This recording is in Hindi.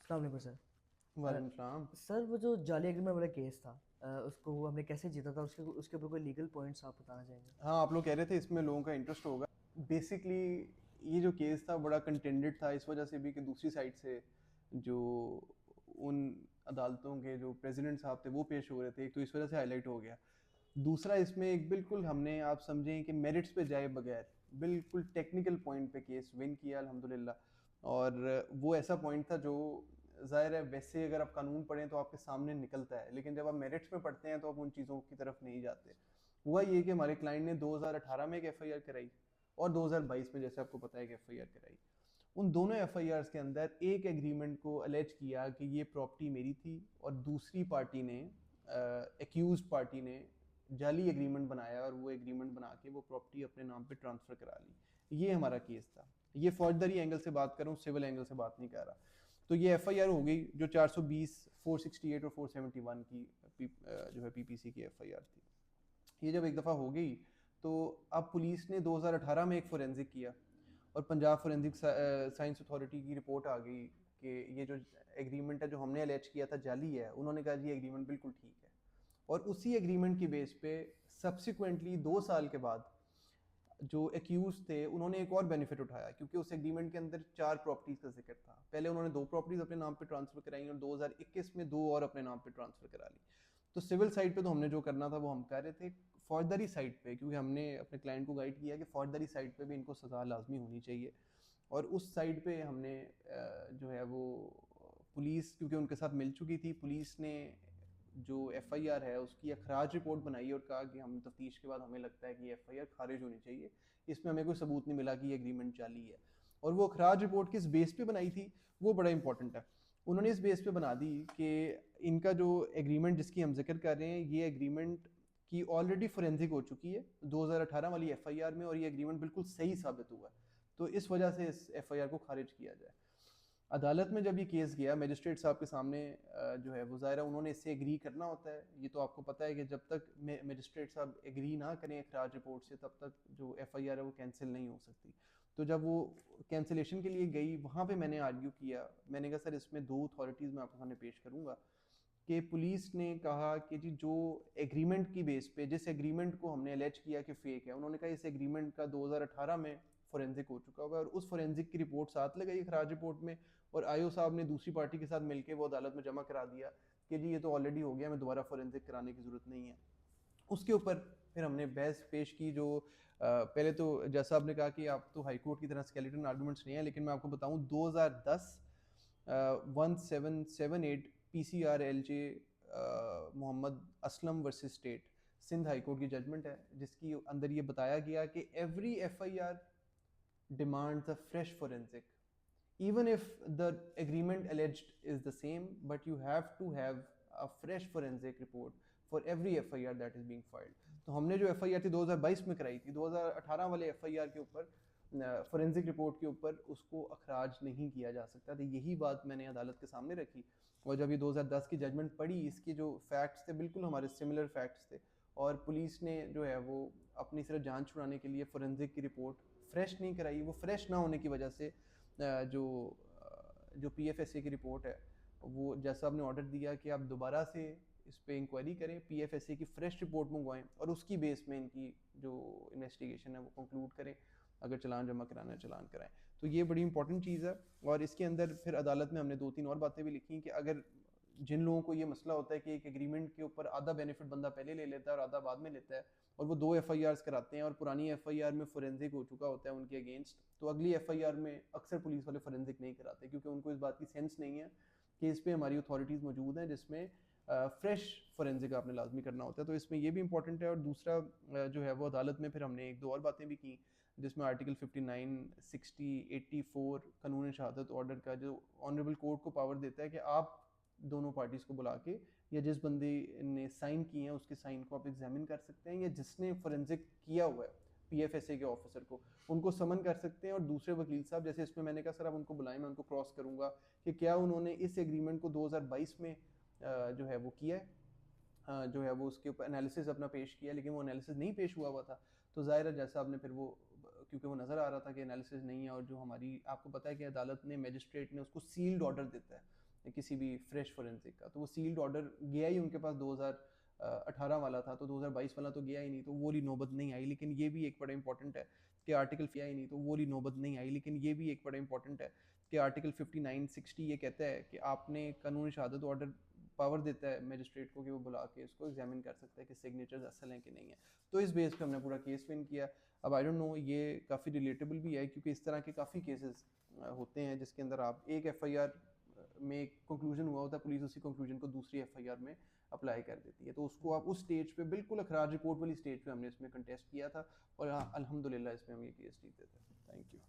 अस्सलाम वालेकुम सर। वालेकुम सलाम। सर वो जो जाली एग्रीमेंट वाला केस था, उसको हमने कैसे जीता था, उसके उसके ऊपर कोई लीगल पॉइंट्स आप बताना चाहेंगे? हाँ, आप लोग कह रहे थे इसमें लोगों का इंटरेस्ट होगा। बेसिकली ये जो केस था बड़ा कंटेंडेड था इस वजह से भी कि दूसरी साइड से जो उन अदालतों के जो प्रेसिडेंट साहब थे वो पेश हो रहे थे, एक तो इस वजह से हाईलाइट हो गया। दूसरा, इसमें एक बिल्कुल हमने आप समझें कि मेरिट्स पे जाए बगैर बिल्कुल टेक्निकल पॉइंट पे केस विन किया अल्हम्दुलिल्लाह। और वो ऐसा पॉइंट था जो ज़ाहिर है वैसे अगर आप कानून पढ़ें तो आपके सामने निकलता है, लेकिन जब आप मेरिट्स में पढ़ते हैं तो आप उन चीज़ों की तरफ नहीं जाते। हुआ ये कि हमारे क्लाइंट ने 2018 में एक एफआईआर कराई और 2022 में, जैसे आपको पता है, एक एफआईआर कराई। उन दोनों एफआईआर के अंदर एक एग्रीमेंट को अलेज किया कि ये प्रॉपर्टी मेरी थी, और दूसरी पार्टी ने, एक्यूज पार्टी ने जाली एग्रीमेंट बनाया और वो एग्रीमेंट बना के वो प्रॉपर्टी अपने नाम पे ट्रांसफर करा ली। ये हमारा केस था। ये फौजदारी एंगल से बात कर रहा हूँ, सिविल एंगल से बात नहीं कर रहा। तो ये एफआईआर हो गई जो 420, 468 और 471 की जो है पीपीसी की एफआईआर थी। ये जब एक दफ़ा हो गई तो अब पुलिस ने 2018 में एक फोरेंसिक किया और पंजाब फोरेंसिक साइंस अथॉरिटी की रिपोर्ट आ गई कि ये जो एग्रीमेंट है जो हमने अलेज किया था जाली है। उन्होंने कहा जी एग्रीमेंट बिल्कुल ठीक है। और उसी एग्रीमेंट की बेस पे सब्सिक्वेंटली 2 साल के बाद जो एक्यूज थे उन्होंने एक और बेनिफिट उठाया, क्योंकि उस एग्रीमेंट के अंदर 4 प्रॉपर्टीज का जिक्र था। पहले उन्होंने 2 प्रॉपर्टीज अपने नाम पे ट्रांसफर कराई और 2021 में 2 और अपने नाम पे ट्रांसफर करा ली। तो सिविल साइड पे तो हमने जो करना था वो हम कर रहे थे। फौजदारी साइड पे, क्योंकि हमने अपने क्लाइंट को गाइड किया कि फौजदारी साइड पे भी इनको सजा लाजमी होनी चाहिए, और उस साइड पे हमने जो है वो पुलिस, क्योंकि उनके साथ मिल चुकी थी, पुलिस ने जो एफआईआर है उसकी अखराज रिपोर्ट बनाई और कहा कि हम तफ्तीश के बाद हमें लगता है कि ये एफआईआर खारिज होनी चाहिए, इसमें हमें कोई सबूत नहीं मिला कि ये एग्रीमेंट जाली है। और वो अखराज रिपोर्ट किस बेस पे बनाई थी वो बड़ा इंपॉर्टेंट है। उन्होंने इस बेस पे बना दी कि इनका जो एग्रीमेंट जिसकी हम जिक्र कर रहे हैं, ये एग्रीमेंट की ऑलरेडी फोरेंसिक हो चुकी है 2018 वाली एफआईआर में, और ये एग्रीमेंट बिल्कुल सही साबित हुआ है। तो इस वजह से इस एफआईआर को खारिज किया जाए। अदालत में जब ये केस गया मजिस्ट्रेट साहब के सामने, जो है वो ज़ाहिर है उन्होंने इससे एग्री करना होता है। ये तो आपको पता है कि जब तक मजिस्ट्रेट साहब एग्री ना करें अखराज रिपोर्ट से तब तक जो एफआईआर है वो कैंसिल नहीं हो सकती। तो जब वो कैंसिलेशन के लिए गई वहाँ पे मैंने आर्ग्यू किया। मैंने कहा सर इसमें 2 अथॉरिटीज़ मैं आपके सामने पेश करूँगा कि पुलिस ने कहा कि जी जो एग्रीमेंट की बेस पे, जिस एग्रीमेंट को हमने अलेज किया कि फेक है, उन्होंने कहा इस एग्रीमेंट का 2018 में फोरेंसिक हो चुका होगा और उस फोरेंसिक की रिपोर्ट साथ लगाई खराज रिपोर्ट में, और आईओ साहब ने दूसरी पार्टी के साथ मिलकर वो अदालत में जमा करा दिया कि जी ये तो ऑलरेडी हो गया, हमें दोबारा फोरेंसिक कराने की ज़रूरत नहीं है। उसके ऊपर फिर हमने बहस पेश की। जो पहले तो जैसा आपने कहा कि आप तो हाई कोर्ट की तरह स्केलेटन आर्गूमेंट्स नहीं है, लेकिन मैं आपको बताऊं 2010 1778 PCR LJ Mohammad Aslam versus state Sindh high court की जजमेंट है, जिसकी अंदर ये बताया गया कि every FIR demands a fresh forensic, even if the agreement alleged is the same, but you have to have a fresh forensic report for every FIR that is being filed। तो हमने जो FIR थी 2022 में कराई थी, 2018 वाले FIR के ऊपर फोरेंसिक रिपोर्ट के ऊपर उसको अखराज नहीं किया जा सकता। तो यही बात मैंने अदालत के सामने रखी, और जब ये 2010 की जजमेंट पड़ी, इसके जो फैक्ट्स थे बिल्कुल हमारे सिमिलर फैक्ट्स थे, और पुलिस ने जो है वो अपनी सिर्फ जान छुड़ाने के लिए फोरेंसिक की रिपोर्ट फ्रेश नहीं कराई। वो फ्रेश ना होने की वजह से जो पीएफएसए की रिपोर्ट है, वो जैसा आपने ऑर्डर दिया कि आप दोबारा से इस पे इंक्वायरी करें, पीएफएसए की फ्रेश रिपोर्ट मंगवाएं और उसकी बेस में इनकी जो इन्वेस्टिगेशन है वो कंक्लूड करें। अगर चलान जमा कराना है चलान कराएं। तो ये बड़ी इंपॉर्टेंट चीज़ है। और इसके अंदर फिर अदालत में हमने 2-3 और बातें भी लिखी कि अगर जिन लोगों को ये मसला होता है कि एक एग्रीमेंट के ऊपर आधा बेनिफिट बंदा पहले ले लेता है और आधा बाद में लेता है, और वो 2 एफआईआर कराते हैं और पुरानी एफआईआर में फोरेंसिक हो चुका होता है उनके अगेंस्ट, तो अगली एफआईआर में अक्सर पुलिस वाले फोरेंसिक नहीं कराते, क्योंकि उनको इस बात की सेंस नहीं है कि इस पर हमारी अथॉरिटीज़ मौजूद हैं जिसमें फ्रेश फोरेंसिक आपने लाजमी करना होता है। तो इसमें ये भी इंपॉर्टेंट है। और दूसरा जो है वो अदालत में फिर हमने 1-2 और बातें भी की, जिसमें आर्टिकल 59, 60, 84 कानून शहादत ऑर्डर का जो ऑनरेबल कोर्ट को पावर देता है कि आप दोनों पार्टीज को बुला के, या जिस बंदे ने साइन किए हैं उसके साइन को आप एग्जामिन कर सकते हैं, या जिसने फोरेंसिक किया हुआ है पीएफएसए के ऑफिसर को उनको समन कर सकते हैं। और दूसरे वकील साहब, जैसे इसमें मैंने कहा सर आप उनको बुलाएं, मैं उनको क्रॉस करूंगा कि क्या उन्होंने इस एग्रीमेंट को 2022 में जो है वो किया है, जो है वो उसके ऊपर एनालिसिस अपना पेश किया, लेकिन वो एनालिसिस नहीं पेश हुआ था। तो ज़ाहिर है जैसा आपने फिर वो, क्योंकि वो नज़र आ रहा था कि एनालिसिस नहीं है, और जो हमारी आपको पता है कि अदालत ने, मजिस्ट्रेट ने उसको सील्ड ऑर्डर देता है किसी भी फ्रेश फोरेंसिक का, तो वो सील्ड ऑर्डर गया ही उनके पास 2018 वाला था, तो 2022 वाला तो गया ही नहीं, तो वो वाली नौबत नहीं आई। लेकिन ये भी एक बड़ा इंपॉर्टेंट है कि आर्टिकल किया ही नहीं, तो वो वाली नौबत नहीं आई। लेकिन ये भी एक बड़ा इंपॉर्टेंट है कि आर्टिकल 5960 ये कहता है कि आपने कानूनी शहादत ऑर्डर पावर देता है मजिस्ट्रेट को कि वो बुला के इसको एग्जामिन कर सकता है कि सिग्नेचर्स असल हैं कि नहीं है। तो इस बेस पे हमने पूरा केस विन किया। अब आई डोंट नो, ये काफ़ी रिलेटेबल भी है क्योंकि इस तरह के काफ़ी केसेस होते हैं जिसके अंदर आप एक एफआईआर में कंक्लूजन हुआ होता है, पुलिस उसी कंक्लूजन को दूसरी एफआईआर में अप्लाई कर देती है, तो उसको आप उस स्टेज पे बिल्कुल अखराज रिपोर्ट वाली स्टेज पे हमने इसमें कंटेस्ट किया था और अल्हम्दुलिल्लाह इसमें हम ये केस जीते थे। Thank you.